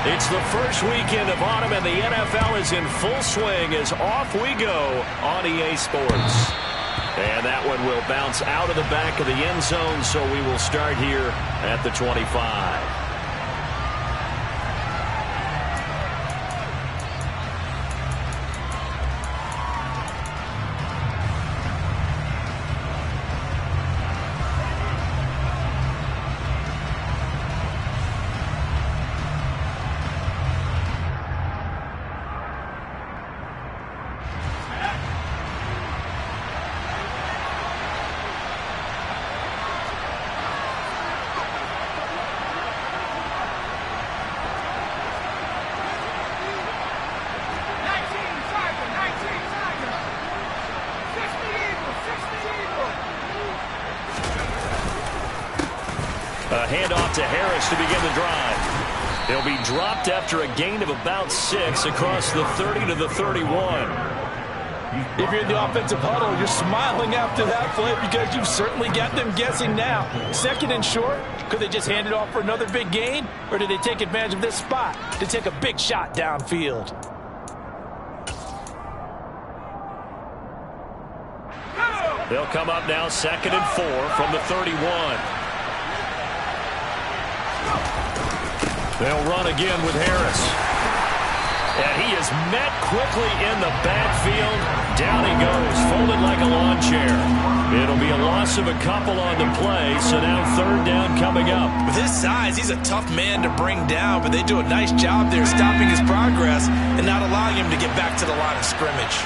It's the first weekend of autumn, and the NFL is in full swing as off we go on EA Sports. And that one will bounce out of the back of the end zone, so we will start here at the 25. A handoff to Harris to begin the drive. He'll be dropped after a gain of about 6 across the 30 to the 31. If you're in the offensive huddle, you're smiling after that play because you've certainly got them guessing now. Second and short, could they just hand it off for another big gain? Or did they take advantage of this spot to take a big shot downfield? They'll come up now 2nd and 4 from the 31. They'll run again with Harris. And he is met quickly in the backfield. Down he goes, folded like a lawn chair. It'll be a loss of a couple on the play, so now 3rd down coming up. With his size, he's a tough man to bring down, but they do a nice job there stopping his progress and not allowing him to get back to the line of scrimmage.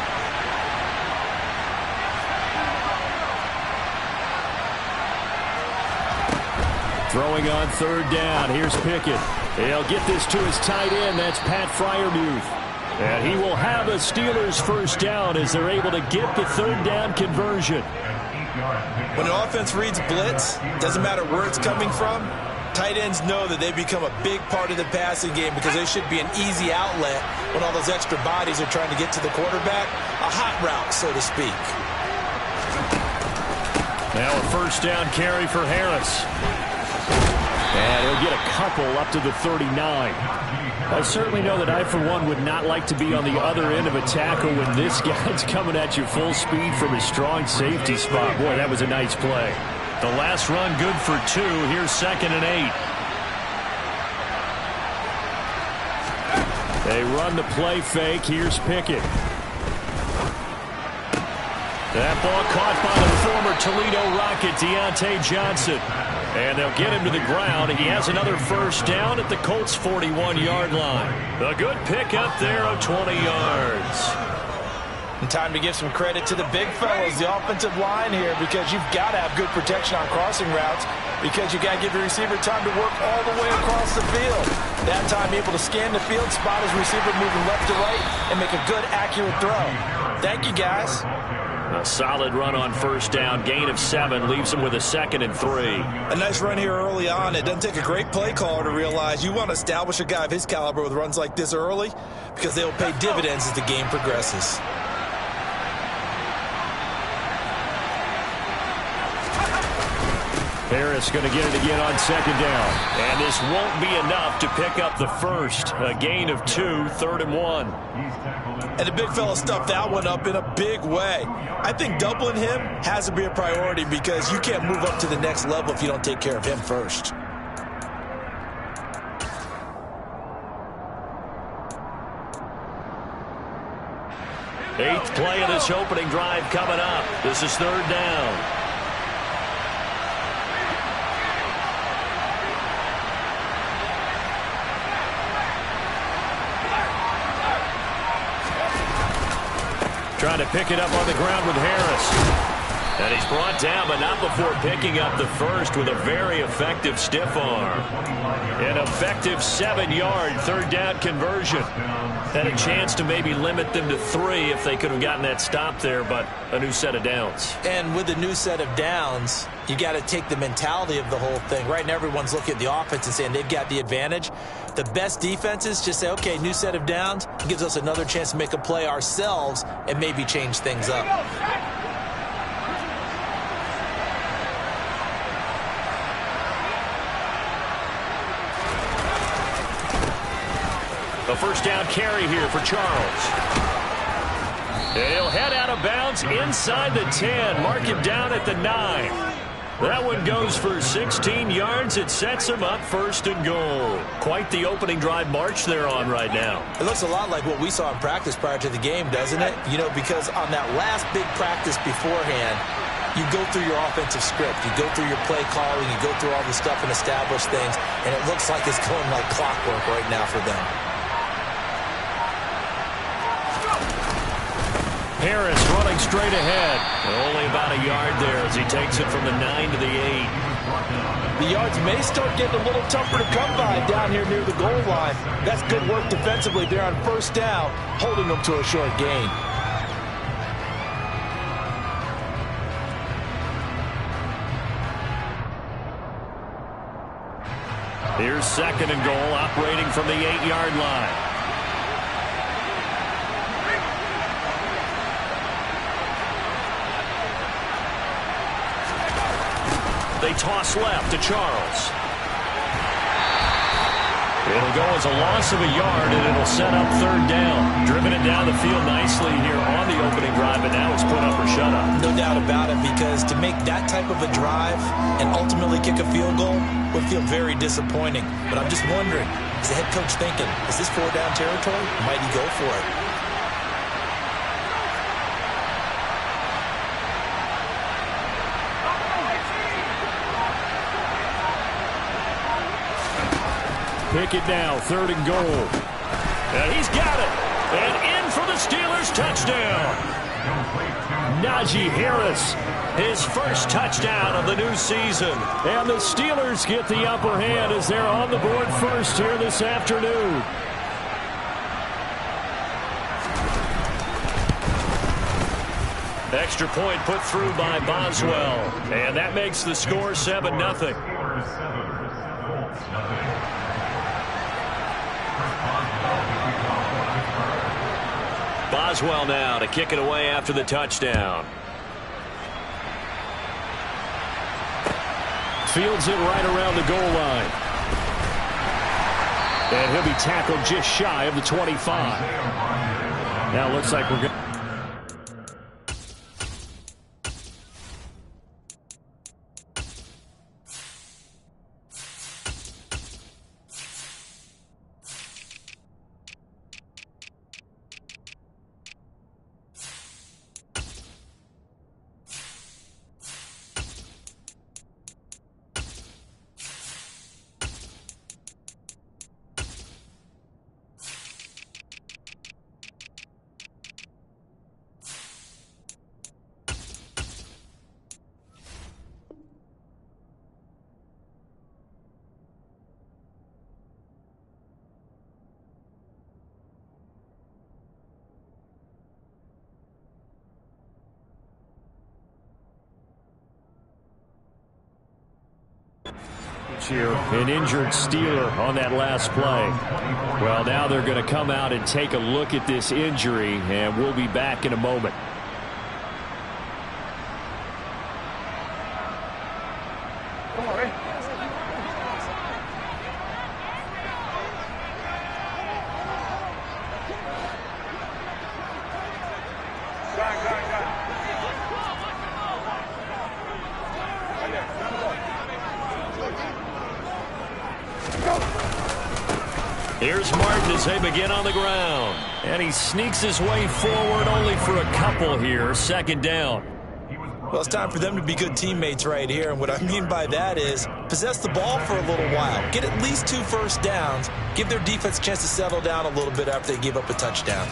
Throwing on 3rd down. Here's Pickett. He'll get this to his tight end. That's Pat Freiermuth. And he will have a Steelers 1st down as they're able to get the 3rd down conversion. When an offense reads blitz, doesn't matter where it's coming from, tight ends know that they become a big part of the passing game because they should be an easy outlet when all those extra bodies are trying to get to the quarterback. A hot route, so to speak. Now a 1st down carry for Harris. And he'll get a couple up to the 39. I certainly know that I, for one, would not like to be on the other end of a tackle when this guy's coming at you full speed from his strong safety spot. Boy, that was a nice play. The last run good for 2. Here's 2nd and 8. They run the play fake. Here's Pickett. That ball caught by the former Toledo Rocket, Deontay Johnson. And they'll get him to the ground. He has another 1st down at the Colts' 41-yard line. A good pickup there of 20 yards. And time to give some credit to the big fellas, the offensive line here, because you've got to have good protection on crossing routes because you got to give the receiver time to work all the way across the field. That time able to scan the field, spot his receiver moving left to right, and make a good, accurate throw. Thank you, guys. A solid run on 1st down. Gain of 7 leaves him with a 2nd and 3. A nice run here early on. It doesn't take a great play caller to realize you want to establish a guy of his caliber with runs like this early because they'll pay dividends as the game progresses. Harris going to get it again on 2nd down. And this won't be enough to pick up the 1st. A gain of 2, 3rd and 1. And the big fella stuffed that one up in a big way. I think doubling him has to be a priority because you can't move up to the next level if you don't take care of him first. Eighth play of this opening drive coming up. This is 3rd down. Trying to pick it up on the ground with Harris. And he's brought down, but not before picking up the 1st with a very effective stiff arm. An effective 7-yard 3rd down conversion. Had a chance to maybe limit them to 3 if they could have gotten that stop there, but a new set of downs. And with the new set of downs, you got to take the mentality of the whole thing. Right now, everyone's looking at the offense and saying they've got the advantage. The best defenses just say, okay, new set of downs. It gives us another chance to make a play ourselves and maybe change things up. A first down carry here for Charles. And he'll head out of bounds inside the 10. Mark him down at the 9. That one goes for 16 yards. It sets him up first and goal. Quite the opening drive march they're on right now. It looks a lot like what we saw in practice prior to the game, doesn't it? You know, because on that last big practice beforehand, you go through your offensive script. You go through your play calling. You go through all the stuff and establish things. And it looks like it's going like clockwork right now for them. Harris running straight ahead. And only about a yard there as he takes it from the 9 to the 8. The yards may start getting a little tougher to come by down here near the goal line. That's good work defensively there on first down, holding them to a short gain. Here's second and goal, operating from the 8-yard line. They toss left to Charles. It'll go as a loss of a yard, and it'll set up third down. Driven it down the field nicely here on the opening drive, but now it's put up or shut up. No doubt about it, because to make that type of a drive and ultimately kick a field goal would feel very disappointing. But I'm just wondering, is the head coach thinking, is this 4-down territory? Might he go for it? Pick it now, third and goal. And he's got it. And in for the Steelers touchdown. Najee Harris, his first touchdown of the new season. And the Steelers get the upper hand as they're on the board first here this afternoon. Extra point put through by Boswell. And that makes the score 7-0. Boswell now to kick it away after the touchdown. Fields it right around the goal line. And he'll be tackled just shy of the 25. Now it looks like we're going to... An injured Steeler on that last play. Well, now they're going to come out and take a look at this injury, and we'll be back in a moment. Here's Martin as they begin on the ground. And he sneaks his way forward only for a couple here. Second down. Well, it's time for them to be good teammates right here. And what I mean by that is possess the ball for a little while. Get at least 2 first downs. Give their defense a chance to settle down a little bit after they give up a touchdown.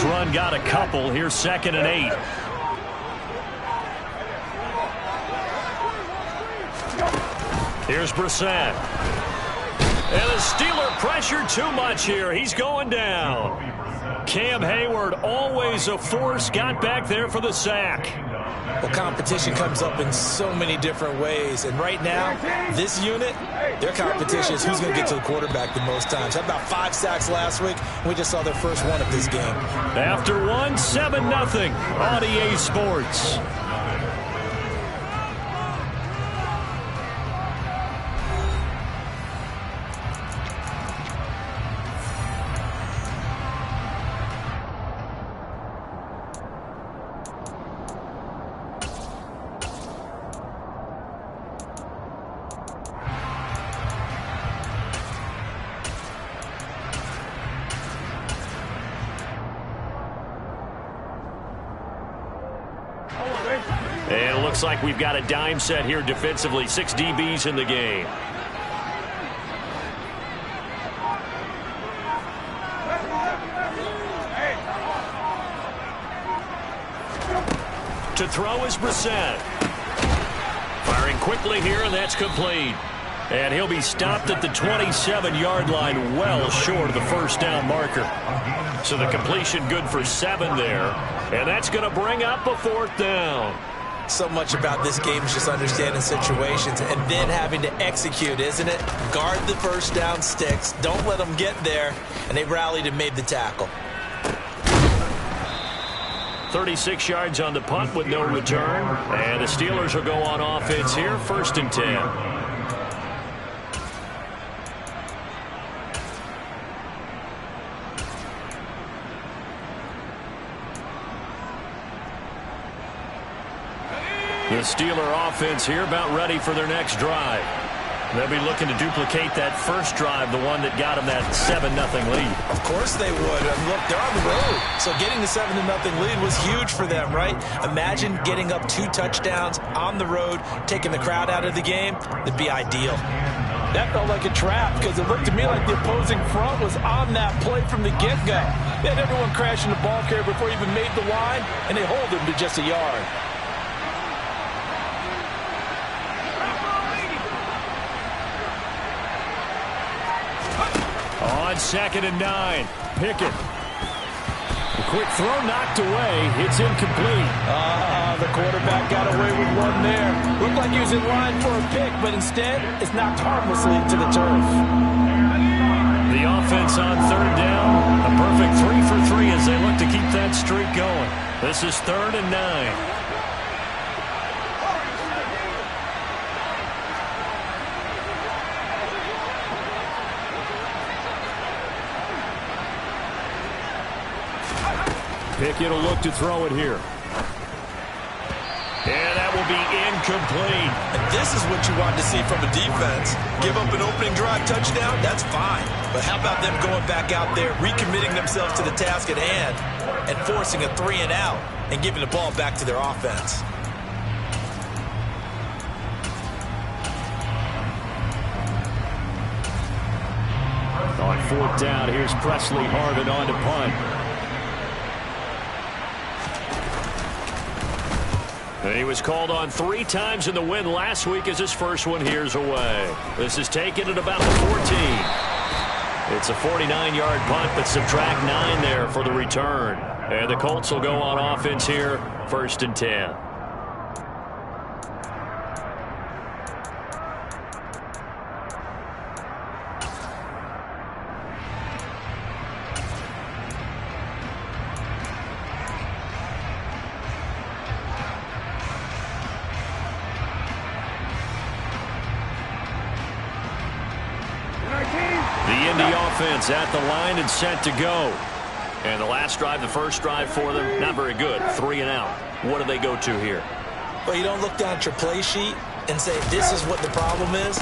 Run got a couple. Here's second and 8. Here's Brissett. And the Steeler pressure too much here. He's going down. Cam Hayward, always a force, got back there for the sack. Well, competition comes up in so many different ways. And right now, this unit, their competition is who's going to get to the quarterback the most times. How about 5 sacks last week? We just saw their first one of this game. After one, 7-0 on EA Sports. And it looks like we've got a dime set here defensively. 6 DBs in the game. To throw is Brissett. Firing quickly here, and that's complete. And he'll be stopped at the 27-yard line, well short of the first down marker. So the completion good for 7 there. And that's going to bring up a 4th down. So much about this game is just understanding situations and then having to execute, isn't it? Guard the first down sticks. Don't let them get there. And they rallied and made the tackle. 36 yards on the punt with no return. And the Steelers will go on offense here, 1st and 10. The Steeler offense here about ready for their next drive. They'll be looking to duplicate that first drive, the one that got them that 7-0 lead. Of course they would. And look, they're on the road. So getting the 7-0 lead was huge for them, right? Imagine getting up 2 touchdowns on the road, taking the crowd out of the game. That'd be ideal. That felt like a trap because it looked to me like the opposing front was on that play from the get-go. They had everyone crashing the ball carrier before he even made the line, and they hold him to just a yard. On 2nd and 9, Pickett. The quick throw knocked away. It's incomplete. The quarterback got away with one there. Looked like he was in line for a pick, but instead it's knocked harmlessly to the turf. The offense on 3rd down. A perfect 3 for 3 as they look to keep that streak going. This is 3rd and 9. Pickett will look to throw it here. And that will be incomplete. And this is what you want to see from a defense. Give up an opening drive touchdown, that's fine. But how about them going back out there, recommitting themselves to the task at hand, and forcing a 3 and out, and giving the ball back to their offense. On 4th down, here's Presley Harvin on to punt. And he was called on 3 times in the win last week as his first one here's away. This is taken at about the 14. It's a 49-yard punt, but subtract 9 there for the return. And the Colts will go on offense here, 1st and 10. Offense at the line and set to go. And the last drive, the first drive for them, not very good. 3 and out. What do they go to here? Well, you don't look down at your play sheet and say, this is what the problem is.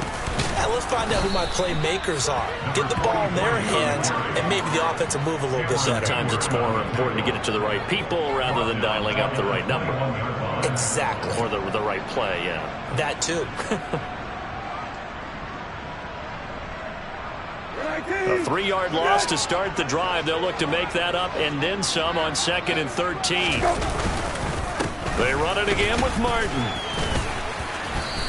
Let's find out who my playmakers are. Get the ball in their hands, and maybe the offense will move a little bit better. Sometimes it's more important to get it to the right people rather than dialing up the right number. Exactly. Or the right play, yeah. That too. A 3-yard loss to start the drive. They'll look to make that up and then some on 2nd and 13. They run it again with Martin.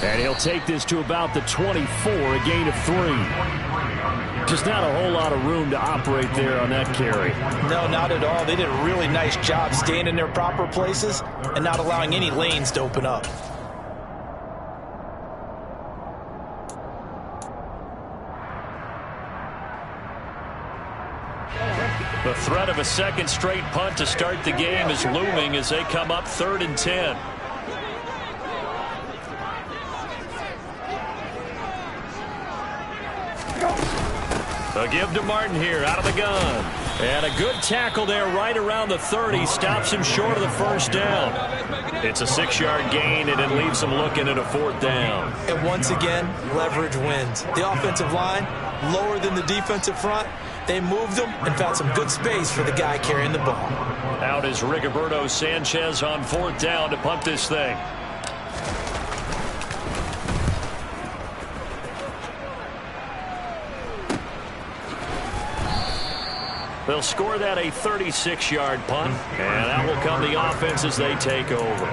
And he'll take this to about the 24, a gain of 3. Just not a whole lot of room to operate there on that carry. No, not at all. They did a really nice job staying in their proper places and not allowing any lanes to open up. The threat of a second straight punt to start the game is looming as they come up 3rd and 10. They'll give to Martin here out of the gun. And a good tackle there right around the 30. Stops him short of the first down. It's a 6-yard gain, and it leaves them looking at a 4th down. And once again, leverage wins. The offensive line, lower than the defensive front. They moved them and found some good space for the guy carrying the ball. Out is Rigoberto Sanchez on 4th down to punt this thing. They'll score that a 36-yard punt, and out will come the offense as they take over.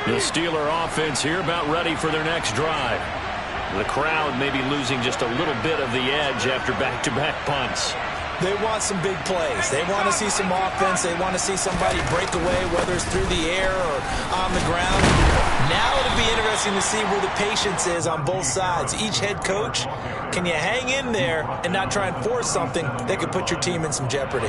The Steeler offense here about ready for their next drive. The crowd may be losing just a little bit of the edge after back-to-back punts. They want some big plays. They want to see some offense. They want to see somebody break away, whether it's through the air or on the ground. Now it'll be interesting to see where the patience is on both sides. Each head coach, can you hang in there and not try and force something that could put your team in some jeopardy?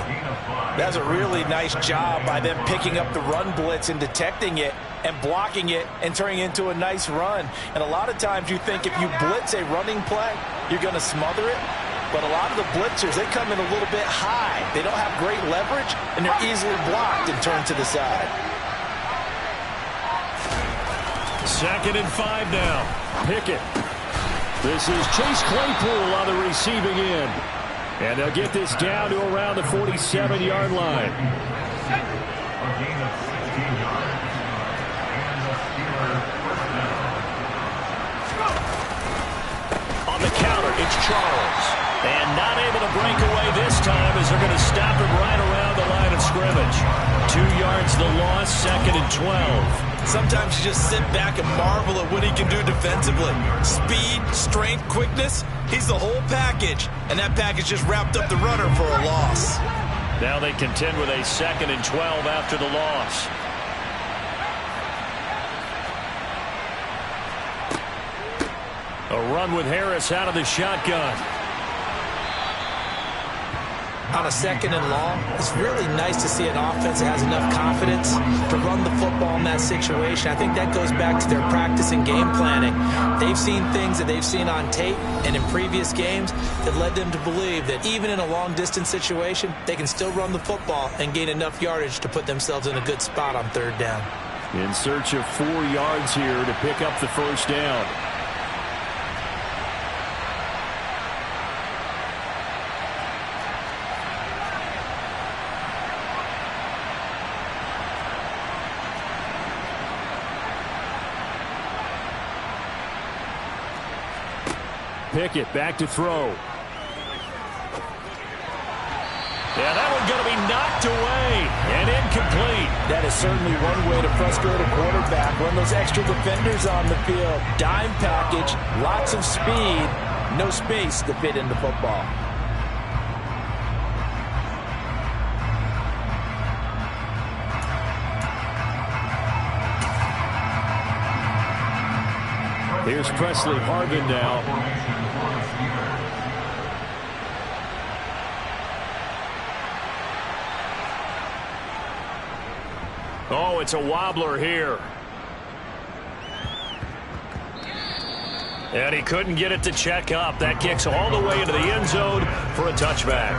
That's a really nice job by them picking up the run blitz and detecting it and blocking it and turning it into a nice run. And a lot of times you think if you blitz a running play, you're going to smother it. But a lot of the blitzers, they come in a little bit high. They don't have great leverage, and they're easily blocked and turned to the side. 2nd and 5 now. Pickett. This is Chase Claypool on the receiving end. And they'll get this down to around the 47-yard line. On the counter, it's Charles. And not able to break away this time as they're going to stop him right around the line of scrimmage. 2 yards the loss, 2nd and 12. Sometimes you just sit back and marvel at what he can do defensively. Speed, strength, quickness, he's the whole package. And that package just wrapped up the runner for a loss. Now they contend with a 2nd and 12 after the loss. A run with Harris out of the shotgun. On a 2nd and long, it's really nice to see an offense that has enough confidence to run the football in that situation. I think that goes back to their practice and game planning. They've seen things that they've seen on tape and in previous games that led them to believe that even in a long-distance situation, they can still run the football and gain enough yardage to put themselves in a good spot on 3rd down. In search of 4 yards here to pick up the first down. Pickett back to throw. Yeah, that one's going to be knocked away and incomplete. That is certainly one way to frustrate a quarterback. Run those extra defenders on the field. Dime package, lots of speed, no space to fit in the football. Here's Presley Harvin now. Oh, it's a wobbler here. And he couldn't get it to check up. That kicks all the way into the end zone for a touchback.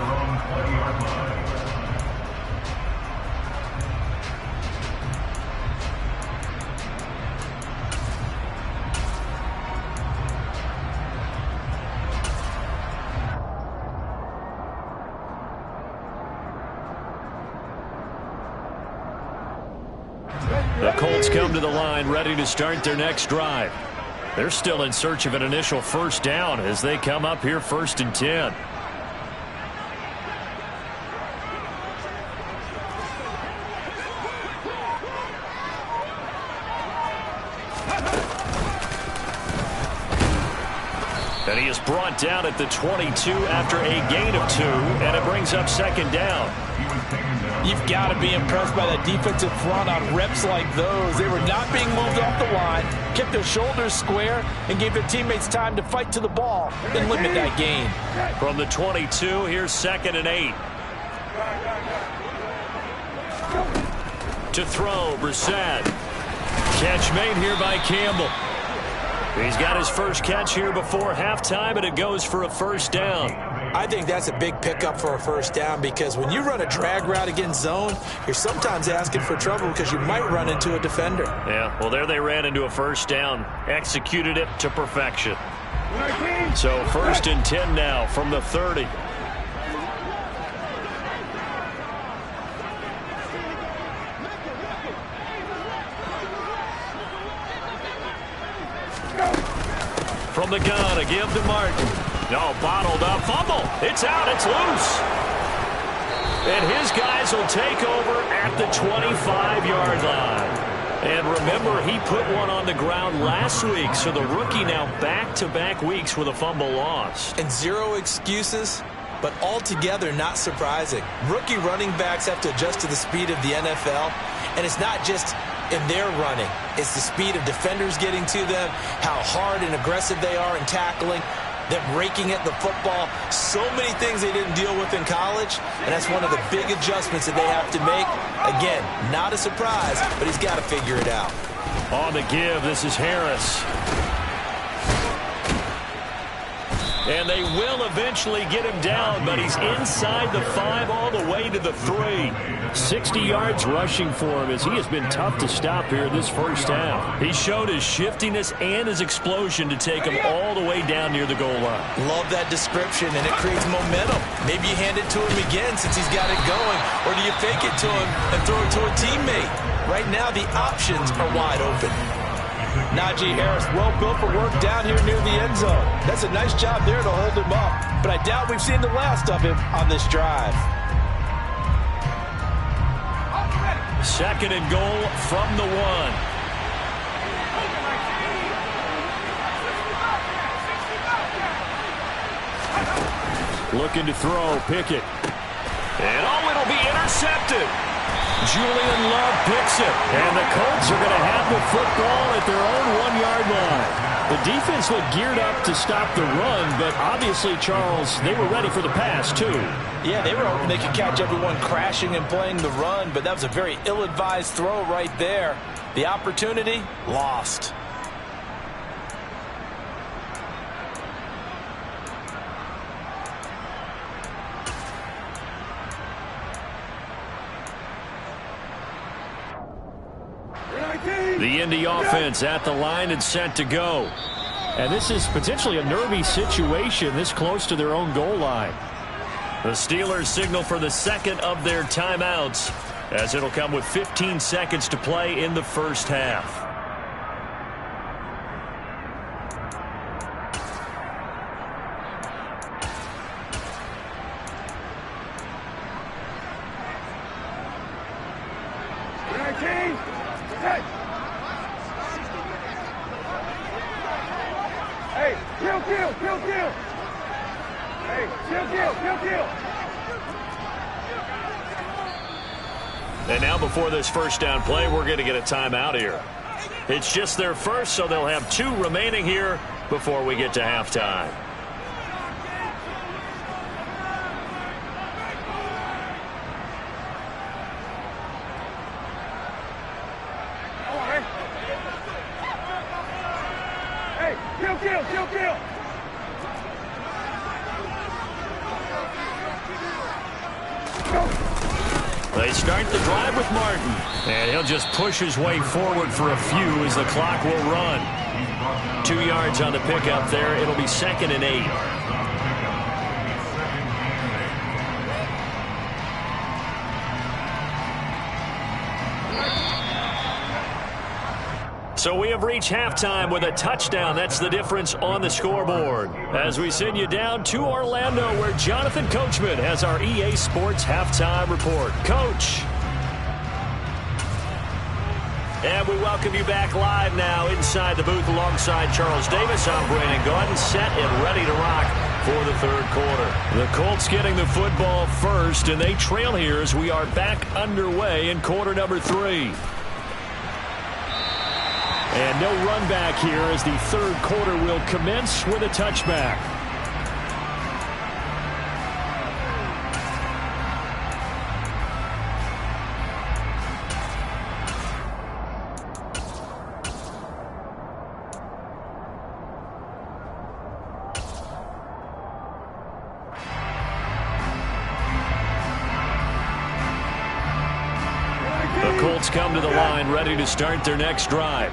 Steelers come to the line ready to start their next drive. They're still in search of an initial first down as they come up here 1st and 10. And he is brought down at the 22 after a gain of 2, and it brings up 2nd down. You've got to be impressed by that defensive front on reps like those. They were not being moved off the line, kept their shoulders square, and gave their teammates time to fight to the ball and limit that gain. From the 22, here's 2nd and 8. To throw, Brissett. Catch made here by Campbell. He's got his first catch here before halftime, and it goes for a first down. I think that's a big pickup for a first down because when you run a drag route against zone, you're sometimes asking for trouble because you might run into a defender. Yeah, well, there they ran into a first down, executed it to perfection. So 1st and 10 now from the 30. From the gun, a give to Martin. No, bottled up, fumble. It's out, it's loose. And his guys will take over at the 25-yard line. And remember, he put one on the ground last week, so the rookie now back-to-back weeks with a fumble lost. And 0 excuses, but altogether not surprising. Rookie running backs have to adjust to the speed of the NFL, and it's not just in their running. It's the speed of defenders getting to them, how hard and aggressive they are in tackling, them raking at the football. So many things they didn't deal with in college, and that's one of the big adjustments that they have to make. Again, not a surprise, but he's got to figure it out. On the give, this is Harris. And they will eventually get him down, but he's inside the 5 all the way to the 3. 60 yards rushing for him as he has been tough to stop here this first half. He showed his shiftiness and his explosion to take him all the way down near the goal line. Love that description, and it creates momentum. Maybe you hand it to him again since he's got it going, or do you fake it to him and throw it to a teammate? Right now, the options are wide open. Najee Harris, well built for work down here near the end zone. That's a nice job there to hold him up, but I doubt we've seen the last of him on this drive. 2nd and goal from the 1. Looking to throw, Pickett. And it'll be intercepted. Julian Love picks it. And the Colts are going to have the football at their own 1-yard line. The defense looked geared up to stop the run, but obviously, Charles, they were ready for the pass, too. Yeah, they were hoping they could catch everyone crashing and playing the run, but that was a very ill-advised throw right there. The opportunity, lost. The Indy offense at the line and set to go. And this is potentially a nervy situation this close to their own goal line. The Steelers signal for the 2nd of their timeouts as it'll come with 15 seconds to play in the first half. And now before this first down play, we're going to get a timeout here. It's just their first, so they'll have 2 remaining here before we get to halftime. They start the drive with Martin, and he'll just push his way forward for a few as the clock will run. 2 yards on the pickup there. It'll be 2nd and 8. So we have reached halftime with a touchdown. That's the difference on the scoreboard. As we send you down to Orlando, where Jonathan Coachman has our EA Sports Halftime Report. Coach. And we welcome you back live now inside the booth alongside Charles Davis. I'm Brandon Gaudin, set and ready to rock for the third quarter. The Colts getting the football first, and they trail here as we are back underway in quarter number 3. And no run back here as the third quarter will commence with a touchback. The Colts come to the line ready to start their next drive.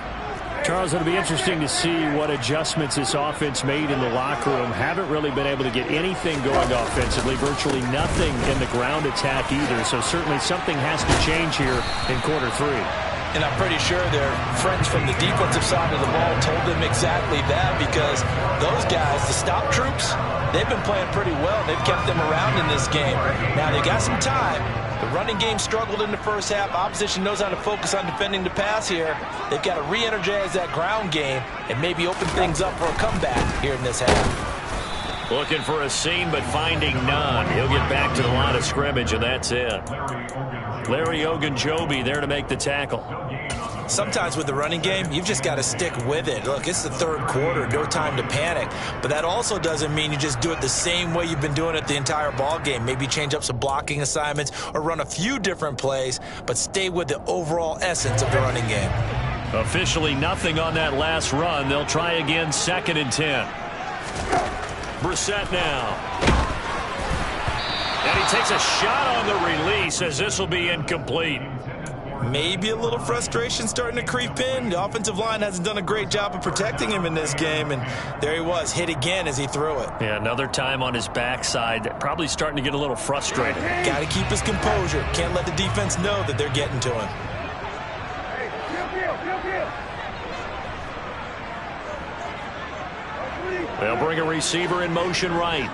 Charles, it'll be interesting to see what adjustments this offense made in the locker room. Haven't really been able to get anything going offensively, virtually nothing in the ground attack either. So certainly something has to change here in quarter 3. And I'm pretty sure their friends from the defensive side of the ball told them exactly that, because those guys, the stop troops, they've been playing pretty well. They've kept them around in this game. Now they got some time. The running game struggled in the first half. Opposition knows how to focus on defending the pass here. They've got to re-energize that ground game and maybe open things up for a comeback here in this half. Looking for a seam, but finding none. He'll get back to the line of scrimmage, and that's it. Larry Ogunjobi there to make the tackle. Sometimes with the running game, you've just got to stick with it. Look, it's the third quarter, no time to panic. But that also doesn't mean you just do it the same way you've been doing it the entire ball game. Maybe change up some blocking assignments or run a few different plays, but stay with the overall essence of the running game. Officially nothing on that last run. They'll try again, 2nd and 10. Brissett now. And he takes a shot on the release as this will be incomplete. Maybe a little frustration starting to creep in. The offensive line hasn't done a great job of protecting him in this game, and there he was, hit again as he threw it. Yeah, another time on his backside, probably starting to get a little frustrated. Got to keep his composure. Can't let the defense know that they're getting to him. They'll bring a receiver in motion right.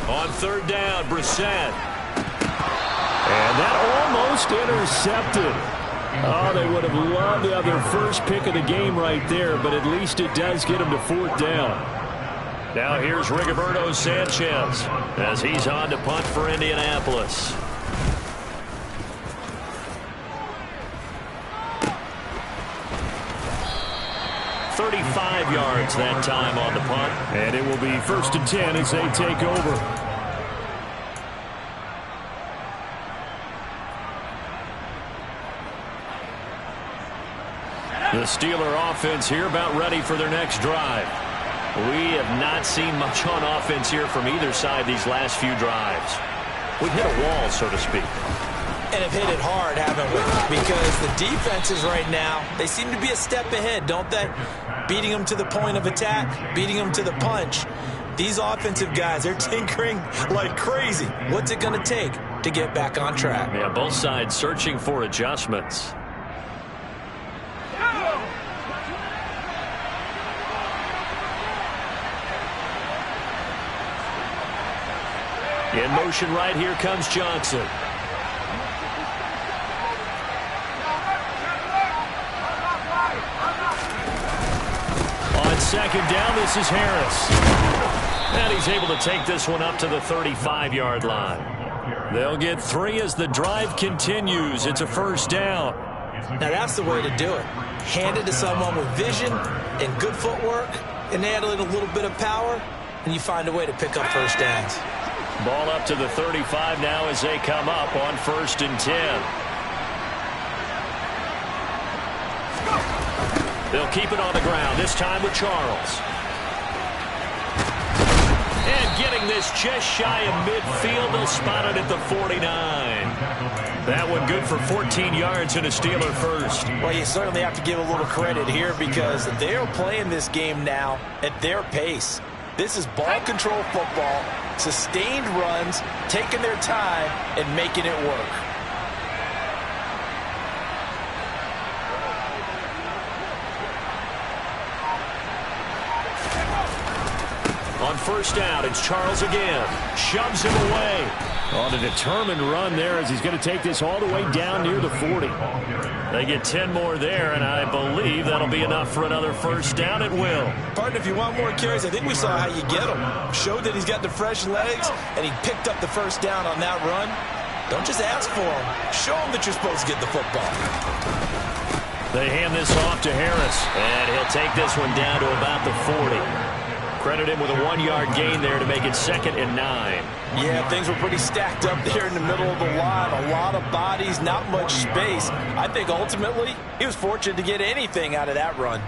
On 3rd down, Brissett. And that almost intercepted. Oh, they would have loved to have their first pick of the game right there, but at least it does get them to 4th down. Now here's Rigoberto Sanchez as he's on to punt for Indianapolis. yards that time on the punt. And it will be 1st and 10 as they take over. The Steeler offense here about ready for their next drive. We have not seen much on offense here from either side these last few drives. We've hit a wall, so to speak. And have hit it hard, haven't we? Because the defenses right now, they seem to be a step ahead, don't they? Beating them to the point of attack, beating them to the punch. These offensive guys, they're tinkering like crazy. What's it going to take to get back on track? Yeah, both sides searching for adjustments. In motion right, here comes Johnson. On 2nd down, this is Harris. And he's able to take this one up to the 35-yard line. They'll get 3 as the drive continues. It's a 1st down. Now that's the way to do it. Hand it to someone with vision and good footwork, and add a little bit of power, and you find a way to pick up 1st downs. Ball up to the 35 now as they come up on 1st and 10. They'll keep it on the ground, this time with Charles. And getting this just shy of midfield, they'll spot it at the 49. That one good for 14 yards and a Steeler first. Well, you certainly have to give a little credit here because they're playing this game now at their pace. This is ball control football, sustained runs, taking their time, and making it work. On first down, it's Charles again. Shoves him away. On a determined run there as he's going to take this all the way down near the 40. They get 10 more there, and I believe that'll be enough for another first down. It will. Partner, if you want more carries, I think we saw how you get him. Showed that he's got the fresh legs, and he picked up the first down on that run. Don't just ask for him. Show him that you're supposed to get the football. They hand this off to Harris, and he'll take this one down to about the 40. Credit him with a 1-yard gain there to make it 2nd and 9. Yeah, things were pretty stacked up there in the middle of the line. A lot of bodies, not much space. I think ultimately he was fortunate to get anything out of that run.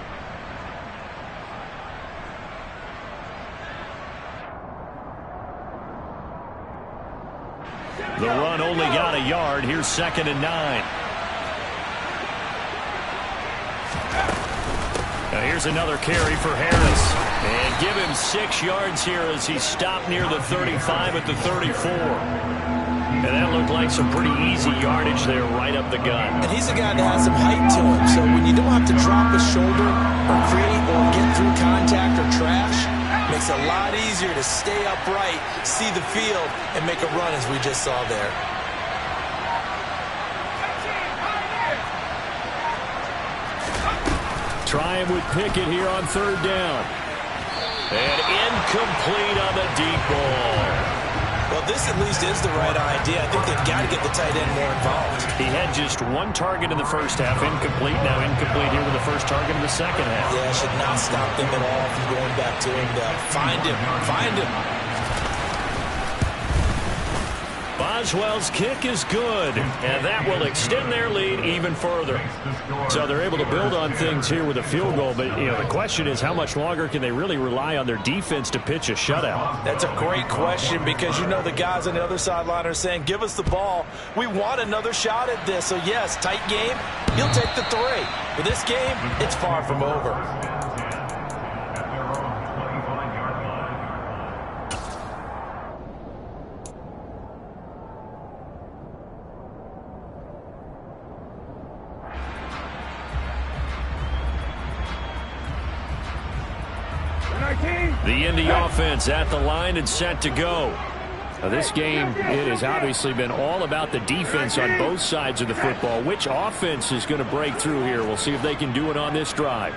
The run only got a yard. Here's 2nd and 9. Now here's another carry for Harris. And give him 6 yards here as he stopped near the 35 at the 34. And that looked like some pretty easy yardage there right up the gut. And he's a guy that has some height to him. So when you don't have to drop a shoulder or create or get through contact or trash, it makes it a lot easier to stay upright, see the field, and make a run as we just saw there. Trying with Pickett here on 3rd down. And incomplete on the deep ball. Well, this at least is the right idea. I think they've got to get the tight end more involved. He had just 1 target in the first half, incomplete. Now incomplete here with the first target in the second half. Yeah, should not stop them at all from going back to him. Find him. Find him. Boswell's kick is good, and that will extend their lead even further. So they're able to build on things here with a field goal, but the question is how much longer can they really rely on their defense to pitch a shutout? That's a great question because the guys on the other sideline are saying, give us the ball. We want another shot at this. So, yes, tight game, he'll take the 3. But this game, it's far from over. The Indy offense at the line and set to go. Now this game, it has obviously been all about the defense on both sides of the football. Which offense is going to break through here? We'll see if they can do it on this drive.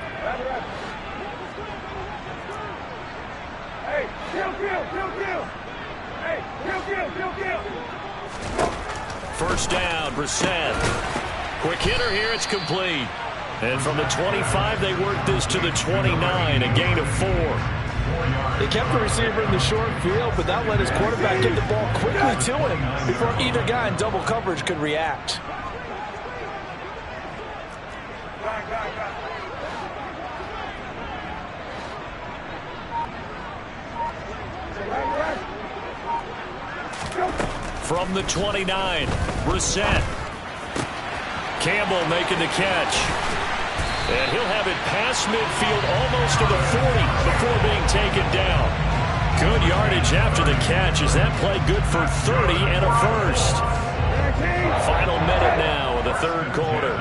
First down, Brissett. Quick hitter here, it's complete. And from the 25, they work this to the 29, a gain of 4. They kept the receiver in the short field, but that let his quarterback get the ball quickly to him before either guy in double coverage could react. From the 29, Brissett. Campbell making the catch. And he'll have it past midfield almost to the 40 before being taken down. Good yardage after the catch. Is that play good for 30 and a first? Final minute now of the 3rd quarter.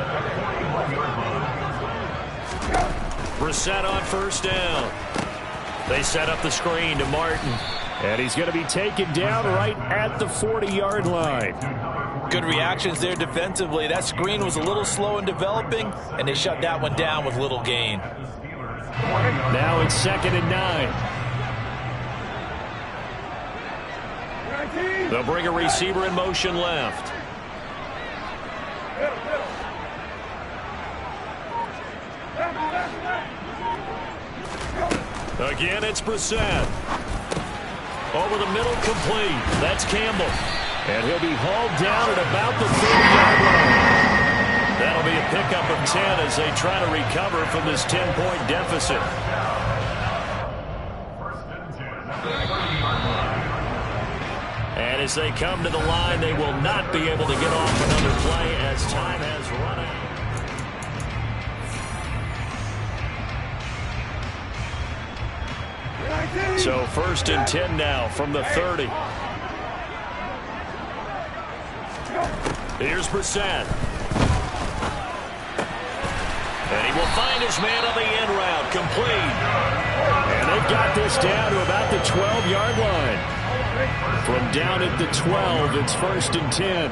Brissett on first down. They set up the screen to Martin. And he's going to be taken down right at the 40-yard line. Good reactions there defensively. That screen was a little slow in developing, and they shut that one down with little gain. Now it's 2nd and 9. They'll bring a receiver in motion left. Again, it's Brissett. Over the middle, complete. That's Campbell. And he'll be hauled down at about the 30-yard line. That'll be a pickup of 10 as they try to recover from this 10-point deficit. And as they come to the line, they will not be able to get off another play as time has run out. So 1st and 10 now from the 30. Here's Brissett. And he will find his man on the end route, complete. And they've got this down to about the 12-yard line. From down at the 12, it's 1st and 10.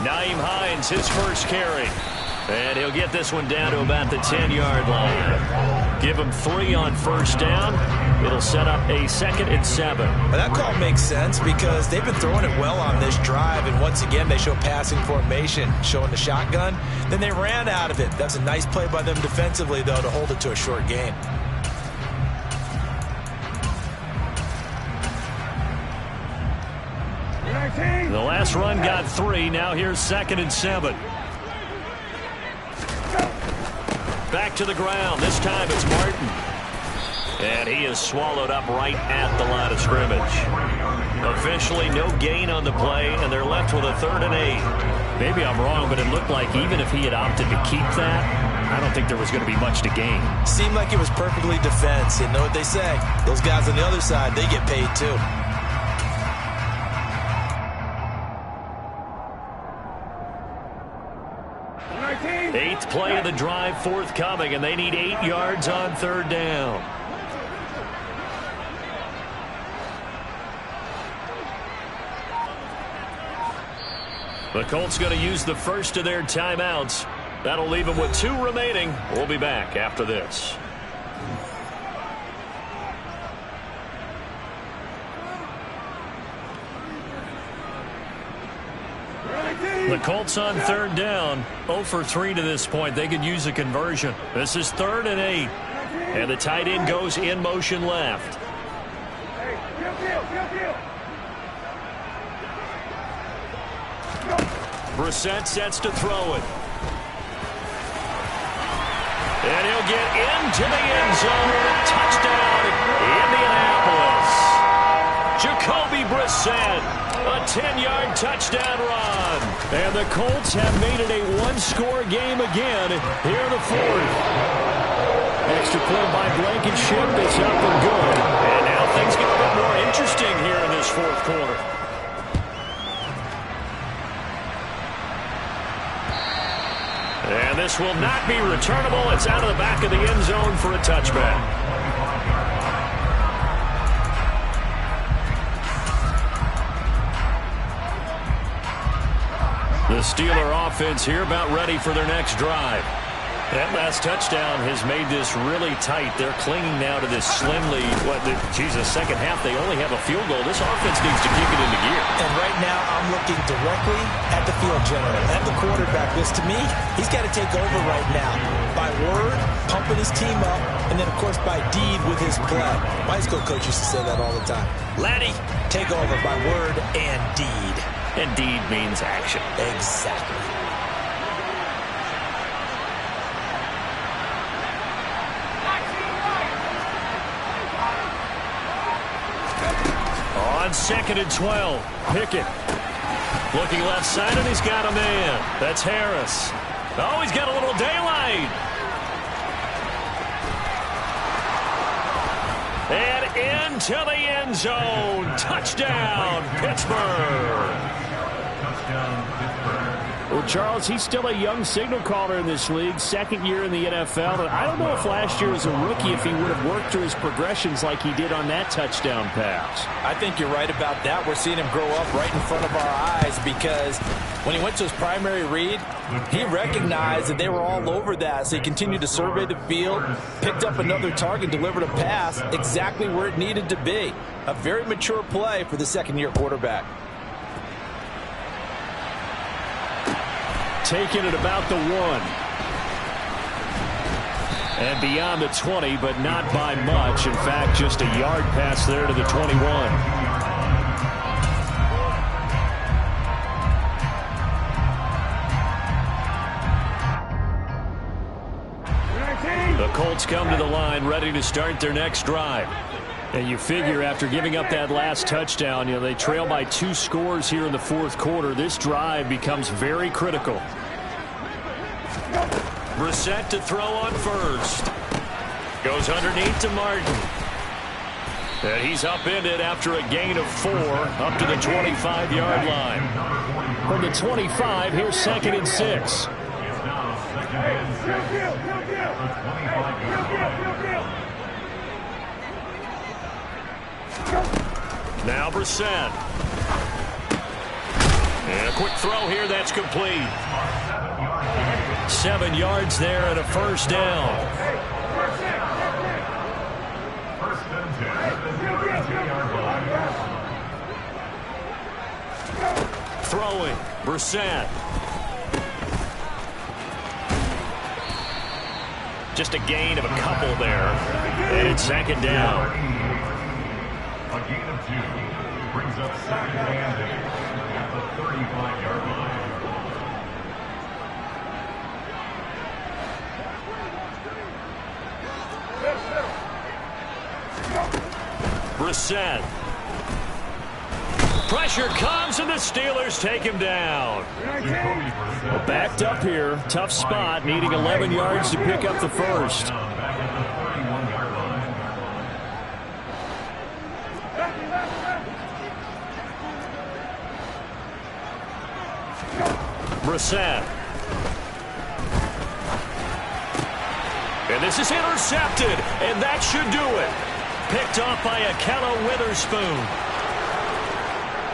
Nyheim Hines, his first carry. And he'll get this one down to about the 10-yard line. Give him 3 on 1st down. It'll set up a 2nd and 7. Well, that call makes sense because they've been throwing it well on this drive. And once again, they show passing formation, showing the shotgun. Then they ran out of it. That's a nice play by them defensively, though, to hold it to a short gain. The last run got 3. Now here's 2nd and 7. Back to the ground. This time it's Martin. And he is swallowed up right at the line of scrimmage. Officially no gain on the play, and they're left with a 3rd and 8. Maybe I'm wrong, but it looked like even if he had opted to keep that, I don't think there was going to be much to gain. Seemed like it was perfectly defense. You know what they say. Those guys on the other side, they get paid too. Eighth play of the drive forthcoming, and they need 8 yards on 3rd down. The Colts going to use the first of their timeouts. That'll leave them with 2 remaining. We'll be back after this. The Colts on 3rd down, 0 for 3 to this point. They could use a conversion. This is 3rd and 8. And the tight end goes in motion left. Brissett sets to throw it. And he'll get into the end zone. Touchdown, Indianapolis. Jacoby Brissett. A 10-yard touchdown run. And the Colts have made it a 1-score game again here in the 4th. Extra point by Blankenship. It's up and good. And now things get a bit more interesting here in this 4th quarter. And this will not be returnable. It's out of the back of the end zone for a touchback. The Steeler offense here about ready for their next drive. That last touchdown has made this really tight. They're clinging now to this slim lead. Second half, they only have a field goal. This offense needs to kick it into gear. And right now, I'm looking directly at the field general, at the quarterback. This, to me, he's got to take over right now. By word, pumping his team up, and then, of course, by deed with his play. My high school coach used to say that all the time. Laddie, take over by word and deed. And deed means action. Exactly. On 2nd and 12, Pickett. Looking left side, and he's got a man. That's Harris. Oh, he's got a little daylight. And into the end zone. Touchdown, Pittsburgh. Well, Charles, he's still a young signal caller in this league, 2nd year in the NFL. And I don't know if last year as a rookie if he would have worked through his progressions like he did on that touchdown pass. I think you're right about that. We're seeing him grow up right in front of our eyes because when he went to his primary read, he recognized that they were all over that. So he continued to survey the field, picked up another target, delivered a pass exactly where it needed to be. A very mature play for the 2nd-year quarterback. Taken at about the 1. And beyond the 20, but not by much. In fact, just a yard pass there to the 21. The Colts come to the line ready to start their next drive. And you figure after giving up that last touchdown, they trail by 2 scores here in the 4th quarter. This drive becomes very critical. Brissett to throw on first. Goes underneath to Martin. And he's upended after a gain of 4 up to the 25-yard line. From the 25, here's 2nd and 6. Now Brissett. And a quick throw here that's complete. 7 yards there and a first down. Throwing, Brissett. Just a gain of a couple there. And it's 2nd down. A gain of 2 brings up 2nd and 8 at the 35-yard line. Brissett. Pressure comes, and the Steelers take him down. Well, backed up here. Tough spot, needing 11 yards to pick up the first. Brissett. And this is intercepted, and that should do it. Picked off by Ahkello Witherspoon.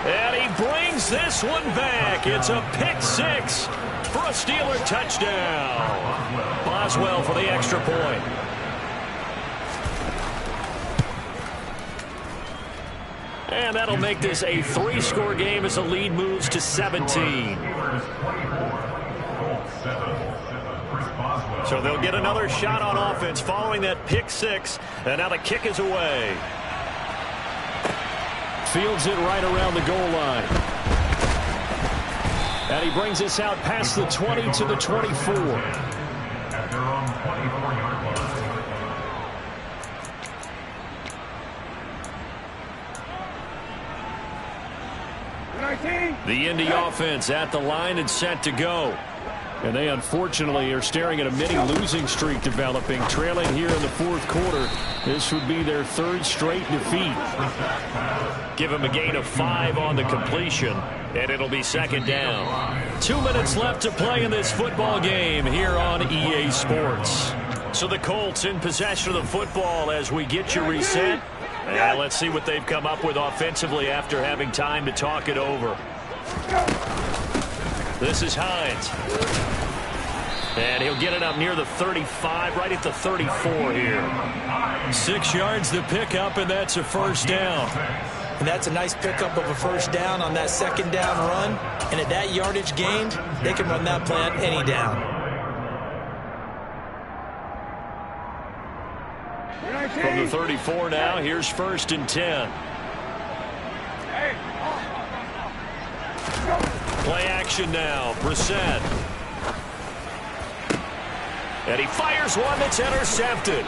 And he brings this one back. It's a pick 6 for a Steeler touchdown. Boswell for the extra point. And that'll make this a 3-score game as the lead moves to 17. So they'll get another shot on offense following that pick 6. And now the kick is away. Fields it right around the goal line. And he brings us out past the 20 to the 24. At their own 24-yard line. The Indy offense at the line and set to go. And they unfortunately are staring at a mini losing streak developing, trailing here in the 4th quarter. This would be their 3rd straight defeat. Give them a gain of 5 on the completion, and it'll be 2nd down. 2 minutes left to play in this football game here on EA Sports. So the Colts in possession of the football as we get you reset. And let's see what they've come up with offensively after having time to talk it over. This is Hines. And he'll get it up near the 35, right at the 34 here. 6 yards to pick up, and that's a first down. And that's a nice pickup of a first down on that 2nd down run. And at that yardage gained, they can run that play on any down. From the 34 now, here's 1st and 10. Play action now. Brissett. And he fires one that's intercepted.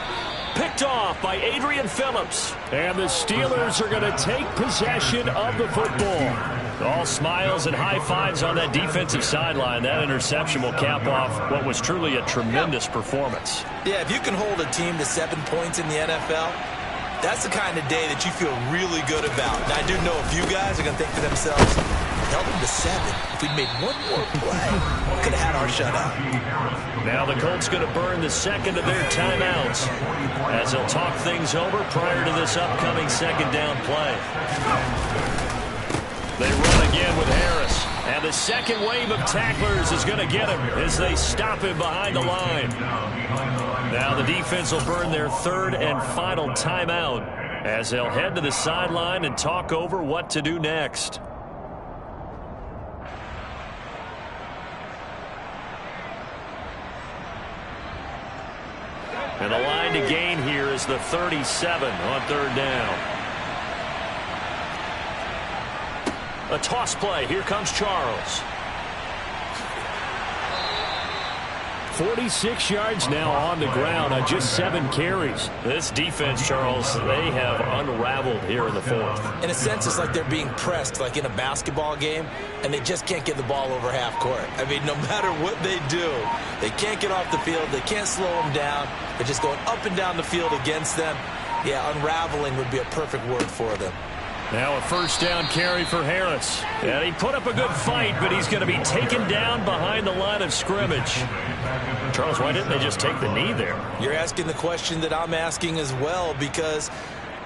Picked off by Adrian Phillips. And the Steelers are going to take possession of the football. All smiles and high fives on that defensive sideline. That interception will cap off what was truly a tremendous performance. Yeah, if you can hold a team to 7 points in the NFL, that's the kind of day that you feel really good about. And I do know a few guys are going to think to themselves, held them to 7. If we'd made one more play, we could have had our shutout. Now the Colts going to burn the 2nd of their timeouts as they'll talk things over prior to this upcoming 2nd down play. They run again with Harris. And the second wave of tacklers is going to get him as they stop him behind the line. Now the defense will burn their 3rd and final timeout as they'll head to the sideline and talk over what to do next. And the line to gain here is the 37 on 3rd down. A toss play. Here comes Charles. 46 yards now on the ground on just 7 carries. This defense, Charles, they have unraveled here in the fourth. In a sense, it's like they're being pressed like in a basketball game, and they just can't get the ball over half court. I mean, no matter what they do, they can't get off the field. They can't slow them down. They're just going up and down the field against them. Yeah, unraveling would be a perfect word for them. Now a first down carry for Harris. And he put up a good fight, but he's going to be taken down behind the line of scrimmage. Charles, why didn't they just take the knee there? You're asking the question that I'm asking as well, because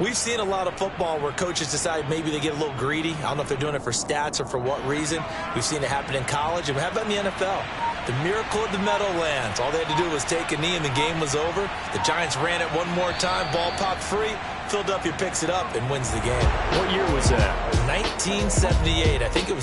we've seen a lot of football where coaches decide maybe they get a little greedy. I don't know if they're doing it for stats or for what reason. We've seen it happen in college, and how about in the NFL? The miracle of the Meadowlands. All they had to do was take a knee and the game was over. The Giants ran it one more time. Ball popped free. Philadelphia picks it up and wins the game. What year was that? 1978. I think it was